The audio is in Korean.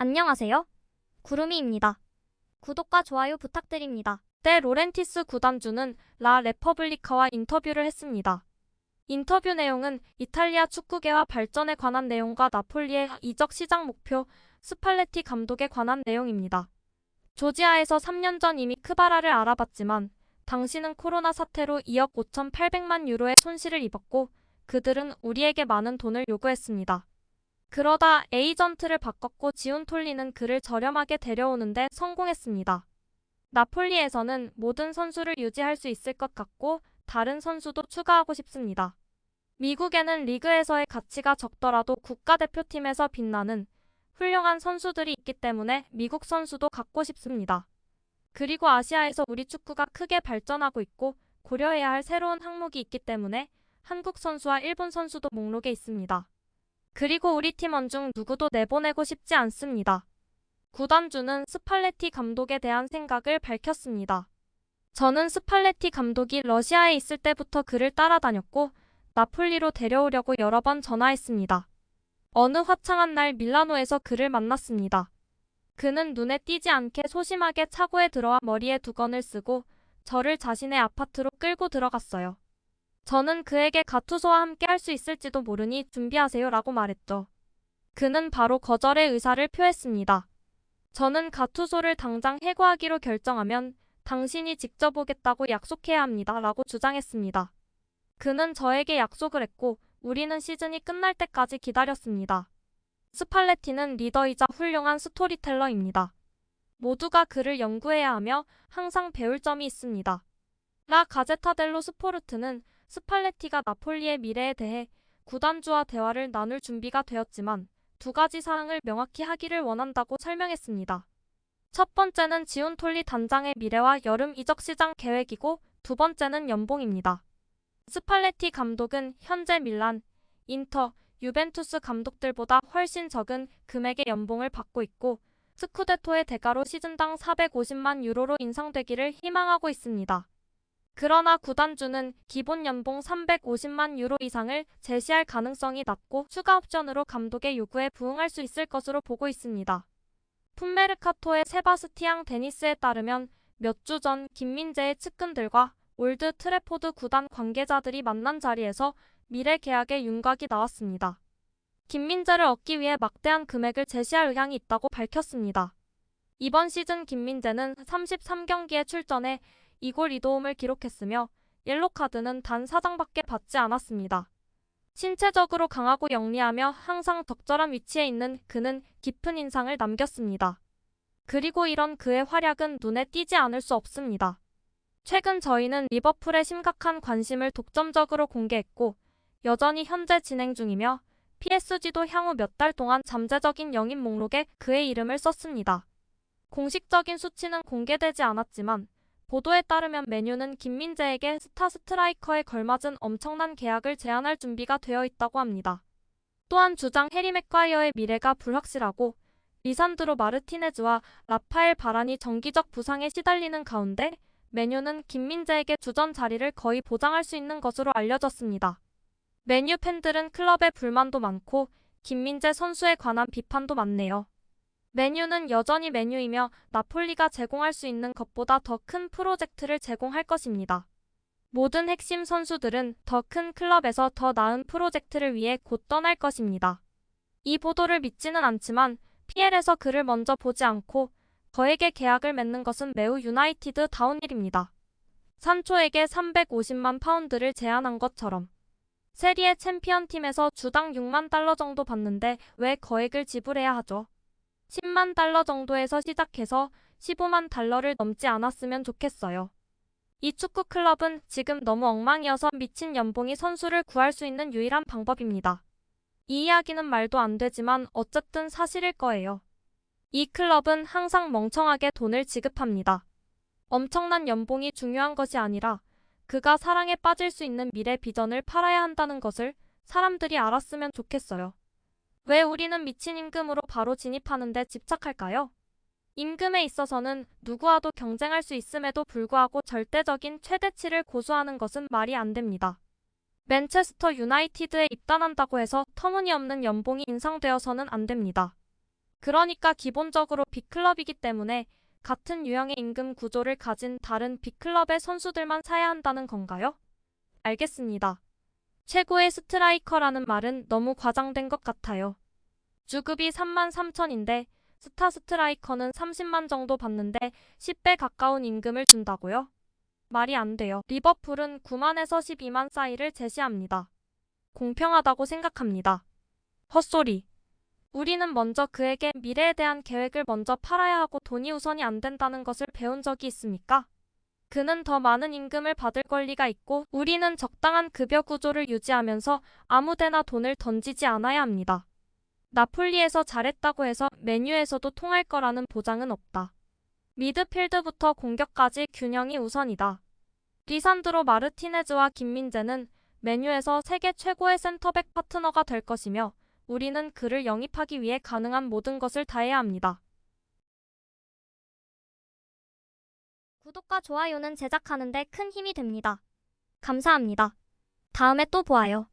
안녕하세요. 구름이입니다. 구독과 좋아요 부탁드립니다. 때 로렌티스 구단주는 라 레퍼블리카와 인터뷰를 했습니다. 인터뷰 내용은 이탈리아 축구계와 발전에 관한 내용과 나폴리의 이적 시장 목표, 스팔레티 감독에 관한 내용입니다. 조지아에서 3년 전 이미 크바라를 알아봤지만 당시는 코로나 사태로 2억 5,800만 유로의 손실을 입었고 그들은 우리에게 많은 돈을 요구했습니다. 그러다 에이전트를 바꿨고 지온톨리는 그를 저렴하게 데려오는데 성공했습니다. 나폴리에서는 모든 선수를 유지할 수 있을 것 같고 다른 선수도 추가하고 싶습니다. 미국에는 리그에서의 가치가 적더라도 국가대표팀에서 빛나는 훌륭한 선수들이 있기 때문에 미국 선수도 갖고 싶습니다. 그리고 아시아에서 우리 축구가 크게 발전하고 있고 고려해야 할 새로운 항목이 있기 때문에 한국 선수와 일본 선수도 목록에 있습니다. 그리고 우리 팀원 중 누구도 내보내고 싶지 않습니다. 구단주는 스팔레티 감독에 대한 생각을 밝혔습니다. 저는 스팔레티 감독이 러시아에 있을 때부터 그를 따라다녔고 나폴리로 데려오려고 여러 번 전화했습니다. 어느 화창한 날 밀라노에서 그를 만났습니다. 그는 눈에 띄지 않게 소심하게 차고에 들어와 머리에 두건을 쓰고 저를 자신의 아파트로 끌고 들어갔어요. 저는 그에게 가투소와 함께 할 수 있을지도 모르니 준비하세요 라고 말했죠. 그는 바로 거절의 의사를 표했습니다. 저는 가투소를 당장 해고하기로 결정하면 당신이 직접 오겠다고 약속해야 합니다 라고 주장했습니다. 그는 저에게 약속을 했고 우리는 시즌이 끝날 때까지 기다렸습니다. 스팔레티는 리더이자 훌륭한 스토리텔러입니다. 모두가 그를 연구해야 하며 항상 배울 점이 있습니다. 라 가제타 델로 스포르트는 스팔레티가 나폴리의 미래에 대해 구단주와 대화를 나눌 준비가 되었지만 두 가지 사항을 명확히 하기를 원한다고 설명했습니다. 첫 번째는 지온톨리 단장의 미래와 여름 이적 시장 계획이고 두 번째는 연봉입니다. 스팔레티 감독은 현재 밀란, 인터, 유벤투스 감독들보다 훨씬 적은 금액의 연봉을 받고 있고 스쿠데토의 대가로 시즌당 450만 유로로 인상되기를 희망하고 있습니다. 그러나 구단주는 기본 연봉 350만 유로 이상을 제시할 가능성이 낮고 추가 옵션으로 감독의 요구에 부응할 수 있을 것으로 보고 있습니다. 풋메르카토의 세바스티앙 데니스에 따르면 몇 주 전 김민재의 측근들과 올드 트래포드 구단 관계자들이 만난 자리에서 미래 계약의 윤곽이 나왔습니다. 김민재를 얻기 위해 막대한 금액을 제시할 의향이 있다고 밝혔습니다. 이번 시즌 김민재는 33경기에 출전해 2골 2도움을 기록했으며 옐로카드는 단 4장밖에 받지 않았습니다. 신체적으로 강하고 영리하며 항상 적절한 위치에 있는 그는 깊은 인상을 남겼습니다. 그리고 이런 그의 활약은 눈에 띄지 않을 수 없습니다. 최근 저희는 리버풀에 심각한 관심을 독점적으로 공개했고 여전히 현재 진행 중이며 PSG도 향후 몇 달 동안 잠재적인 영입 목록에 그의 이름을 썼습니다. 공식적인 수치는 공개되지 않았지만 보도에 따르면 맨유는 김민재에게 스타 스트라이커에 걸맞은 엄청난 계약을 제안할 준비가 되어 있다고 합니다. 또한 주장 해리 맥과이어의 미래가 불확실하고 리산드로 마르티네즈와 라파엘 바란이 정기적 부상에 시달리는 가운데 맨유는 김민재에게 주전 자리를 거의 보장할 수 있는 것으로 알려졌습니다. 맨유 팬들은 클럽에 불만도 많고 김민재 선수에 관한 비판도 많네요. 맨유는 여전히 맨유이며 나폴리가 제공할 수 있는 것보다 더 큰 프로젝트를 제공할 것입니다. 모든 핵심 선수들은 더 큰 클럽에서 더 나은 프로젝트를 위해 곧 떠날 것입니다. 이 보도를 믿지는 않지만 PL에서 그를 먼저 보지 않고 저에게 계약을 맺는 것은 매우 유나이티드다운 일입니다. 산초에게 350만 파운드를 제안한 것처럼. 세리에 챔피언 팀에서 주당 6만 달러 정도 받는데 왜 거액을 지불해야 하죠? 10만 달러 정도에서 시작해서 15만 달러를 넘지 않았으면 좋겠어요. 이 축구 클럽은 지금 너무 엉망이어서 미친 연봉이 선수를 구할 수 있는 유일한 방법입니다. 이 이야기는 말도 안 되지만 어쨌든 사실일 거예요. 이 클럽은 항상 멍청하게 돈을 지급합니다. 엄청난 연봉이 중요한 것이 아니라 그가 사랑에 빠질 수 있는 미래 비전을 팔아야 한다는 것을 사람들이 알았으면 좋겠어요. 왜 우리는 미친 임금으로 바로 진입하는 데 집착할까요? 임금에 있어서는 누구와도 경쟁할 수 있음에도 불구하고 절대적인 최대치를 고수하는 것은 말이 안 됩니다. 맨체스터 유나이티드에 입단한다고 해서 터무니없는 연봉이 인상되어서는 안 됩니다. 그러니까 기본적으로 B클럽이기 때문에 같은 유형의 임금 구조를 가진 다른 B클럽의 선수들만 사야 한다는 건가요? 알겠습니다. 최고의 스트라이커라는 말은 너무 과장된 것 같아요. 주급이 33,000인데 스타 스트라이커는 30만 정도 받는데 10배 가까운 임금을 준다고요? 말이 안 돼요. 리버풀은 9만에서 12만 사이를 제시합니다. 공평하다고 생각합니다. 헛소리. 우리는 먼저 그에게 미래에 대한 계획을 먼저 팔아야 하고 돈이 우선이 안 된다는 것을 배운 적이 있습니까? 그는 더 많은 임금을 받을 권리가 있고 우리는 적당한 급여 구조를 유지하면서 아무데나 돈을 던지지 않아야 합니다. 나폴리에서 잘했다고 해서 맨유에서도 통할 거라는 보장은 없다. 미드필드부터 공격까지 균형이 우선이다. 리산드로 마르티네즈와 김민재는 맨유에서 세계 최고의 센터백 파트너가 될 것이며 우리는 그를 영입하기 위해 가능한 모든 것을 다해야 합니다. 구독과 좋아요는 제작하는 데 큰 힘이 됩니다. 감사합니다. 다음에 또 보아요.